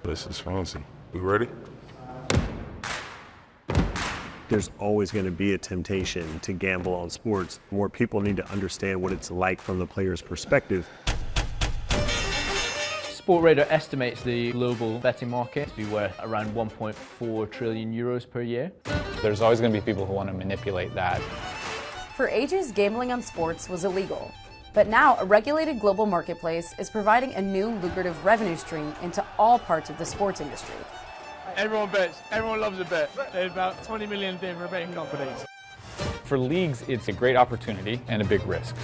This is fancy. We ready? There's always going to be a temptation to gamble on sports. More people need to understand what it's like from the player's perspective. Sportradar estimates the global betting market to be worth around 1.4 trillion euros per year. There's always going to be people who want to manipulate that. For ages, gambling on sports was illegal. But now, a regulated global marketplace is providing a new lucrative revenue stream into all parts of the sports industry. Everyone bets. Everyone loves a bet. There's about 20 million different betting companies. For leagues, it's a great opportunity and a big risk.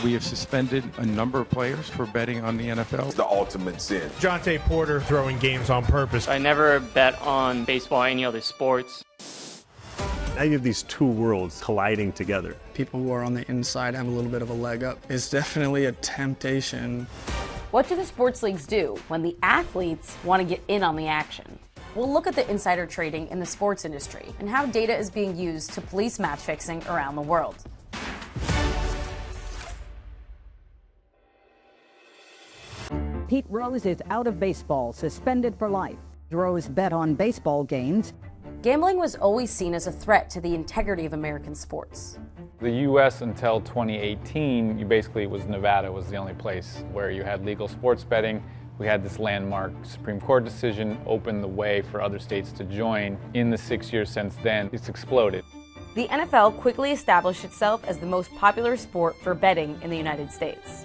We have suspended a number of players for betting on the NFL. It's the ultimate sin. Jonte Porter throwing games on purpose. I never bet on baseball or any other sports. Now you have these two worlds colliding together. People who are on the inside have a little bit of a leg up. It's definitely a temptation. What do the sports leagues do when the athletes want to get in on the action? We'll look at the insider trading in the sports industry and how data is being used to police match fixing around the world. Pete Rose is out of baseball, suspended for life. Rose bet on baseball games. Gambling was always seen as a threat to the integrity of American sports. The U.S. until 2018, Nevada was the only place where you had legal sports betting. We had this landmark Supreme Court decision open the way for other states to join. In the 6 years since then, it's exploded. The NFL quickly established itself as the most popular sport for betting in the United States.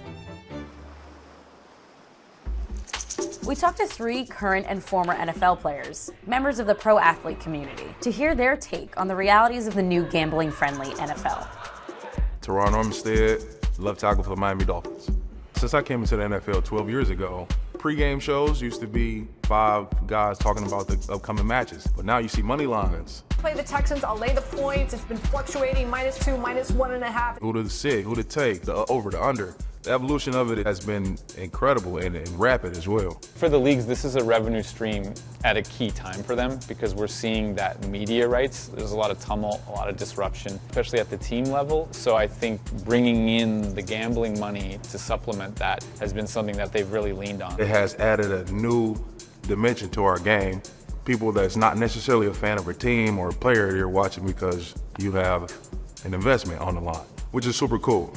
We talked to 3 current and former NFL players, members of the pro athlete community, to hear their take on the realities of the new gambling-friendly NFL. Teron Armstead, left tackle for the Miami Dolphins. Since I came into the NFL 12 years ago, pre-game shows used to be 5 guys talking about the upcoming matches, but now you see money lines. Play the Texans, I'll lay the points. It's been fluctuating, -2, -1.5. Who to sit, who to take, the over, the under. The evolution of it has been incredible and rapid as well. For the leagues, this is a revenue stream at a key time for them because we're seeing that media rights. There's a lot of tumult, a lot of disruption, especially at the team level. So I think bringing in the gambling money to supplement that has been something that they've really leaned on. It has added a new dimension to our game. People that's not necessarily a fan of a team or a player you're watching because you have an investment on the line, which is super cool.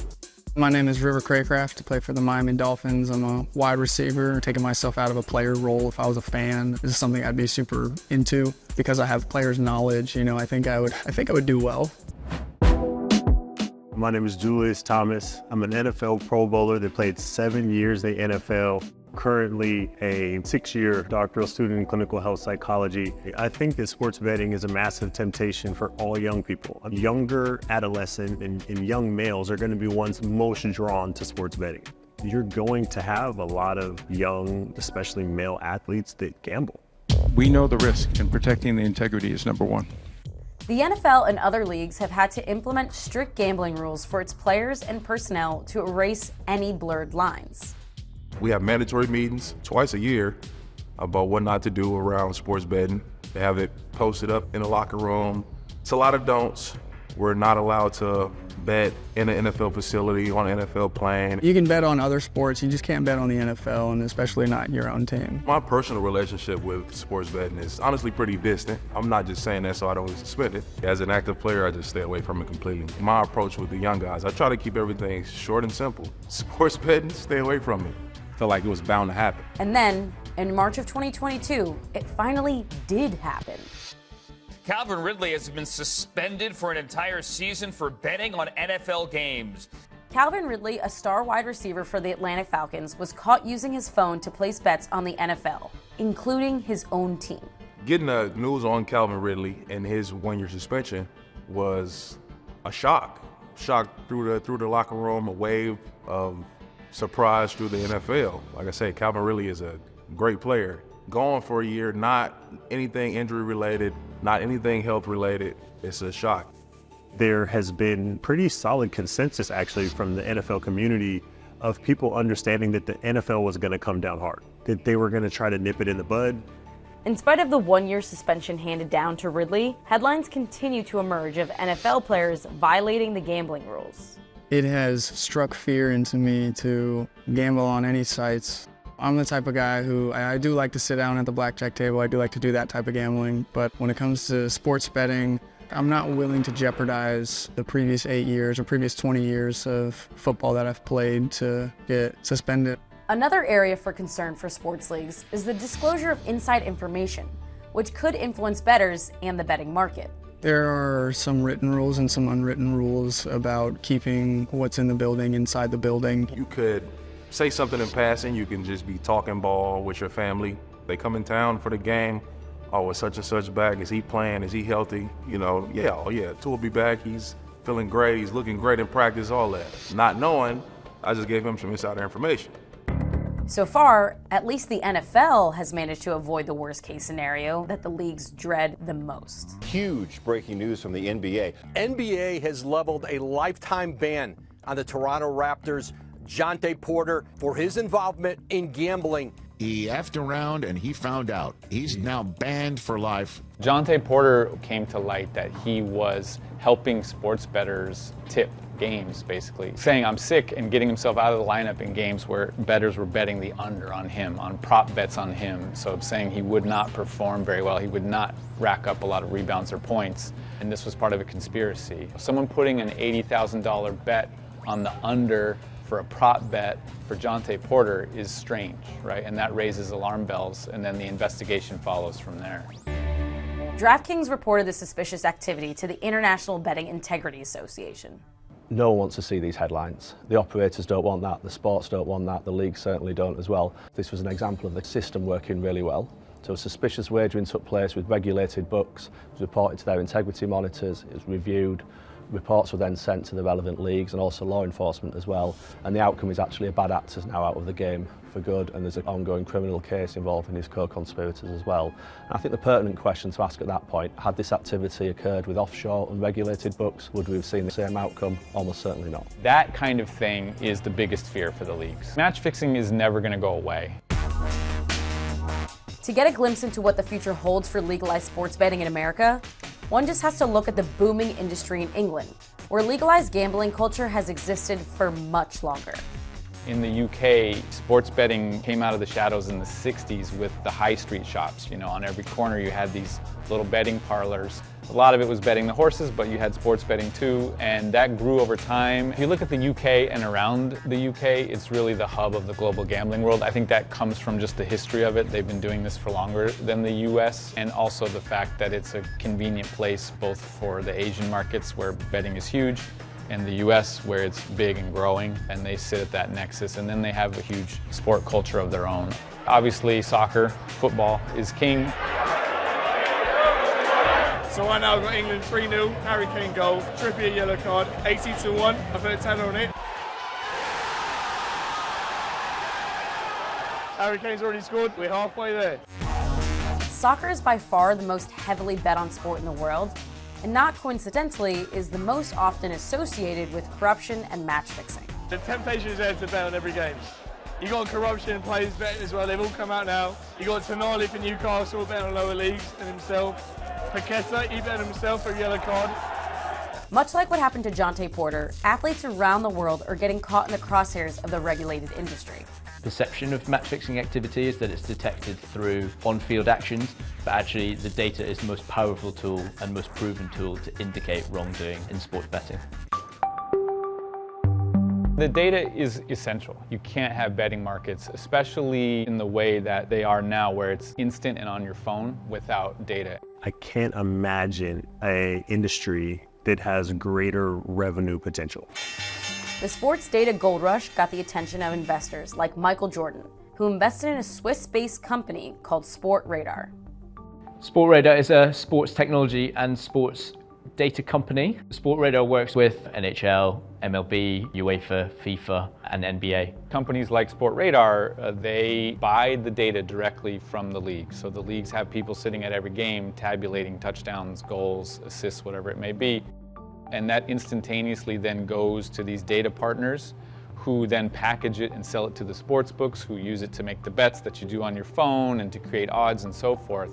My name is River Craycraft. I play for the Miami Dolphins. I'm a wide receiver, taking myself out of a player role if I was a fan. This is something I'd be super into because I have players' knowledge. You know, I think I would do well. My name is Julius Thomas. I'm an NFL Pro Bowler that played 7 years in the NFL. Currently a 6-year doctoral student in clinical health psychology. I think that sports betting is a massive temptation for all young people. Younger adolescent and young males are going to be ones most drawn to sports betting. You're going to have a lot of young, especially male athletes that gamble. We know the risk, and protecting the integrity is number one. The NFL and other leagues have had to implement strict gambling rules for its players and personnel to erase any blurred lines. We have mandatory meetings twice a year about what not to do around sports betting. They have it posted up in the locker room. It's a lot of don'ts. We're not allowed to bet in an NFL facility, on an NFL plane. You can bet on other sports, you just can't bet on the NFL, and especially not your own team. My personal relationship with sports betting is honestly pretty distant. I'm not just saying that so I don't suspend it. As an active player, I just stay away from it completely. My approach with the young guys, I try to keep everything short and simple. Sports betting, stay away from it. Felt like it was bound to happen. And then, in March of 2022, it finally did happen. Calvin Ridley has been suspended for an entire season for betting on NFL games. Calvin Ridley, a star wide receiver for the Atlanta Falcons, was caught using his phone to place bets on the NFL, including his own team. Getting the news on Calvin Ridley and his 1-year suspension was a shock. Shock through the locker room, a wave of surprise through the NFL. Like I say, Calvin Ridley is a great player. Gone for a year, not anything injury related, not anything health related. It's a shock. There has been pretty solid consensus actually from the NFL community of people understanding that the NFL was going to come down hard, that they were going to try to nip it in the bud. In spite of the 1-year suspension handed down to Ridley, headlines continue to emerge of NFL players violating the gambling rules. It has struck fear into me to gamble on any sites. I'm the type of guy who, I do like to sit down at the blackjack table. I do like to do that type of gambling. But when it comes to sports betting, I'm not willing to jeopardize the previous 8 years or previous 20 years of football that I've played to get suspended. Another area for concern for sports leagues is the disclosure of inside information, which could influence bettors and the betting market. There are some written rules and some unwritten rules about keeping what's in the building inside the building. You could say something in passing, you can just be talking ball with your family. They come in town for the game. Oh, is such and such back? Is he playing? Is he healthy? You know, yeah, oh yeah, Tua will be back. He's feeling great. He's looking great in practice, all that. Not knowing, I just gave him some insider information. So far, at least the NFL has managed to avoid the worst case scenario that the leagues dread the most. Huge breaking news from the NBA. NBA has leveled a lifetime ban on the Toronto Raptors' Jontay Porter for his involvement in gambling. He effed around and he found out. He's now banned for life. Jontay Porter came to light that he was helping sports bettors tip games, basically, saying I'm sick and getting himself out of the lineup in games where bettors were betting the under on him, on prop bets on him. So saying he would not perform very well, he would not rack up a lot of rebounds or points, and this was part of a conspiracy. Someone putting an $80,000 bet on the under for a prop bet for Jontay Porter is strange, right? And that raises alarm bells, and then the investigation follows from there. DraftKings reported the suspicious activity to the International Betting Integrity Association. No one wants to see these headlines. The operators don't want that, the sports don't want that, the leagues certainly don't as well. This was an example of the system working really well. So suspicious wagering took place with regulated books, it was reported to their integrity monitors, it was reviewed, reports were then sent to the relevant leagues and also law enforcement as well. And the outcome is actually a bad actor's now out of the game for good, and there's an ongoing criminal case involving his co-conspirators as well. And I think the pertinent question to ask at that point, had this activity occurred with offshore unregulated books, would we have seen the same outcome? Almost certainly not. That kind of thing is the biggest fear for the leagues. Match fixing is never going to go away. To get a glimpse into what the future holds for legalized sports betting in America, one just has to look at the booming industry in England, where legalized gambling culture has existed for much longer. In the UK, sports betting came out of the shadows in the 60s with the high street shops. You know, on every corner you had these little betting parlors. A lot of it was betting the horses, but you had sports betting too, and that grew over time. If you look at the UK and around the UK, it's really the hub of the global gambling world. I think that comes from just the history of it. They've been doing this for longer than the US, and also the fact that it's a convenient place both for the Asian markets where betting is huge, and the US where it's big and growing, and they sit at that nexus, and then they have a huge sport culture of their own. Obviously, soccer, football is king. So right now I've got England 3-0, Harry Kane goal, Trippier yellow card, 80-1, I've put a 10 on it. Harry Kane's already scored, we're halfway there. Soccer is by far the most heavily bet on sport in the world, and not coincidentally is the most often associated with corruption and match fixing. The temptation is there to bet on every game. You got corruption players betting as well, they've all come out now. You got Tonali for Newcastle betting on lower leagues and himself. Paqueta, he bet himself for a yellow card. Much like what happened to Jontay Porter, athletes around the world are getting caught in the crosshairs of the regulated industry. Perception of match fixing activity is that it's detected through on-field actions, but actually the data is the most powerful tool and most proven tool to indicate wrongdoing in sports betting. The data is essential. You can't have betting markets, especially in the way that they are now, where it's instant and on your phone, without data. I can't imagine an industry that has greater revenue potential. The sports data gold rush got the attention of investors like Michael Jordan, who invested in a Swiss-based company called Sportradar. Sportradar is a sports technology and sports data company. Sportradar works with NHL, MLB, UEFA, FIFA, and NBA. Companies like Sportradar, they buy the data directly from the league. So the leagues have people sitting at every game tabulating touchdowns, goals, assists, whatever it may be. And that instantaneously then goes to these data partners who then package it and sell it to the sports books, who use it to make the bets that you do on your phone and to create odds and so forth.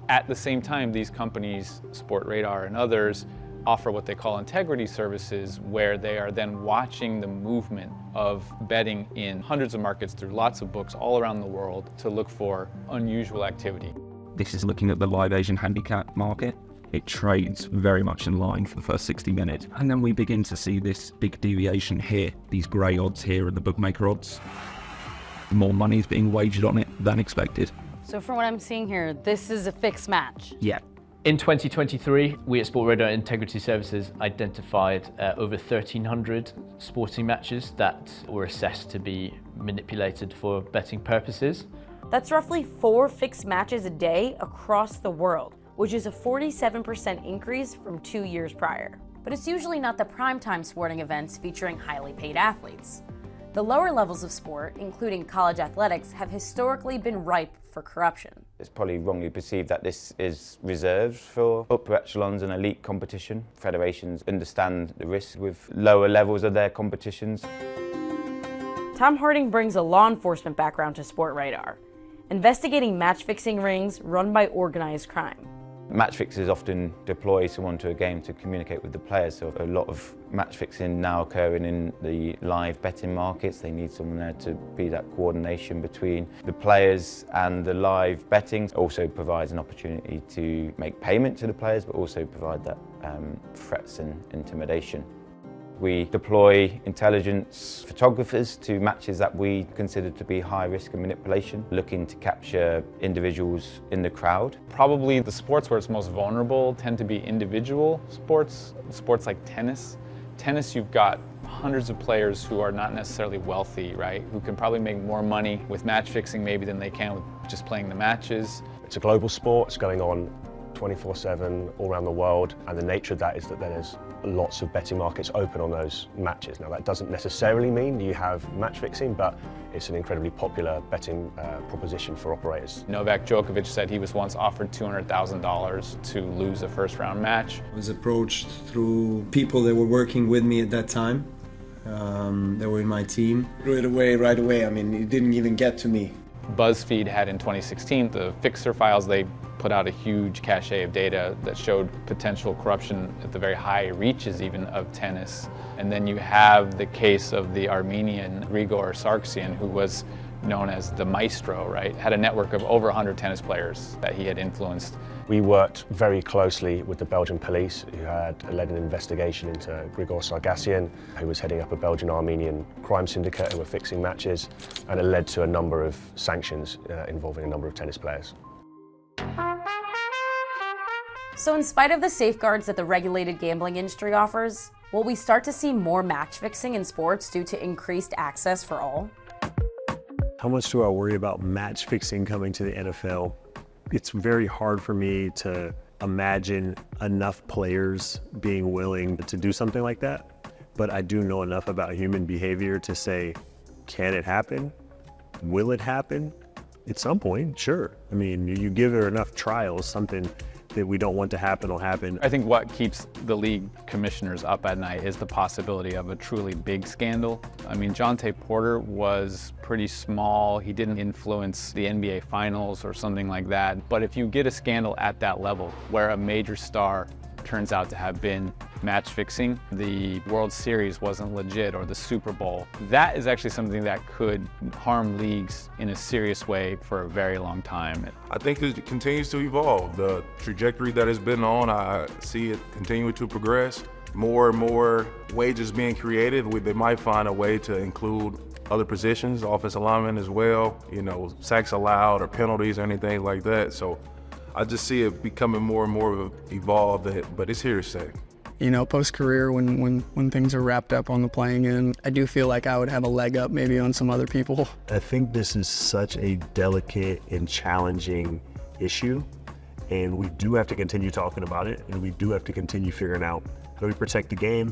At the same time, these companies, Sportradar and others, offer what they call integrity services, where they are then watching the movement of betting in hundreds of markets through lots of books all around the world to look for unusual activity. This is looking at the live Asian handicap market. It trades very much in line for the first 60 minutes. And then we begin to see this big deviation here. These grey odds here are the bookmaker odds. More money is being wagered on it than expected. So from what I'm seeing here, this is a fixed match. Yeah. In 2023, we at Sport Radar Integrity Services identified over 1,300 sporting matches that were assessed to be manipulated for betting purposes. That's roughly 4 fixed matches a day across the world, which is a 47% increase from 2 years prior. But it's usually not the primetime sporting events featuring highly paid athletes. The lower levels of sport, including college athletics, have historically been ripe for corruption. It's probably wrongly perceived that this is reserved for upper echelons and elite competition. Federations understand the risk with lower levels of their competitions. Tom Harding brings a law enforcement background to Sport Radar, investigating match-fixing rings run by organized crime. Match fixers often deploy someone to a game to communicate with the players, so a lot of match fixing now occurring in the live betting markets. They need someone there to be that coordination between the players and the live betting. It also provides an opportunity to make payment to the players, but also provide that threats and intimidation. We deploy intelligence photographers to matches that we consider to be high risk of manipulation, looking to capture individuals in the crowd. Probably the sports where it's most vulnerable tend to be individual sports like tennis. Tennis, you've got hundreds of players who are not necessarily wealthy, right? Who can probably make more money with match fixing maybe than they can with just playing the matches. It's a global sport, it's going on 24/7 all around the world, and the nature of that is that there's lots of betting markets open on those matches. Now that doesn't necessarily mean you have match fixing, but it's an incredibly popular betting proposition for operators. Novak Djokovic said he was once offered $200,000 to lose a first round match. I was approached through people that were working with me at that time, that were in my team. Right away, I mean, it didn't even get to me. BuzzFeed had in 2016 the Fixer files. They put out a huge cache of data that showed potential corruption at the very high reaches even of tennis. And then you have the case of the Armenian Grigor Sargsyan, who was known as the maestro, right? Had a network of over 100 tennis players that he had influenced. We worked very closely with the Belgian police, who had led an investigation into Grigor Sargsyan, who was heading up a Belgian-Armenian crime syndicate who were fixing matches, and it led to a number of sanctions involving a number of tennis players. So in spite of the safeguards that the regulated gambling industry offers, will we start to see more match fixing in sports due to increased access for all? How much do I worry about match fixing coming to the NFL? It's very hard for me to imagine enough players being willing to do something like that. But I do know enough about human behavior to say, can it happen? Will it happen? At some point, sure. I mean, you give it enough trials, something that we don't want to happen will happen. I think what keeps the league commissioners up at night is the possibility of a truly big scandal. I mean, Jonte Porter was pretty small. He didn't influence the NBA finals or something like that. But if you get a scandal at that level where a major star turns out to have been match fixing, the World Series wasn't legit, or the Super Bowl, that is actually something that could harm leagues in a serious way for a very long time. I think it continues to evolve. The trajectory that it's been on, I see it continuing to progress. More and more wages being created. They might find a way to include other positions, offensive linemen as well, sacks allowed or penalties or anything like that. So I just see it becoming more and more evolved, but it's here to stay. Post-career, when things are wrapped up on the playing end, I do feel like I would have a leg up maybe on some other people. I think this is such a delicate and challenging issue, and we do have to continue talking about it, and we do have to continue figuring out how do we protect the game,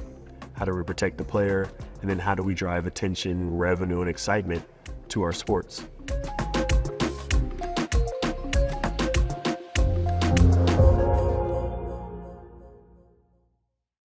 how do we protect the player, and then how do we drive attention, revenue, and excitement to our sports.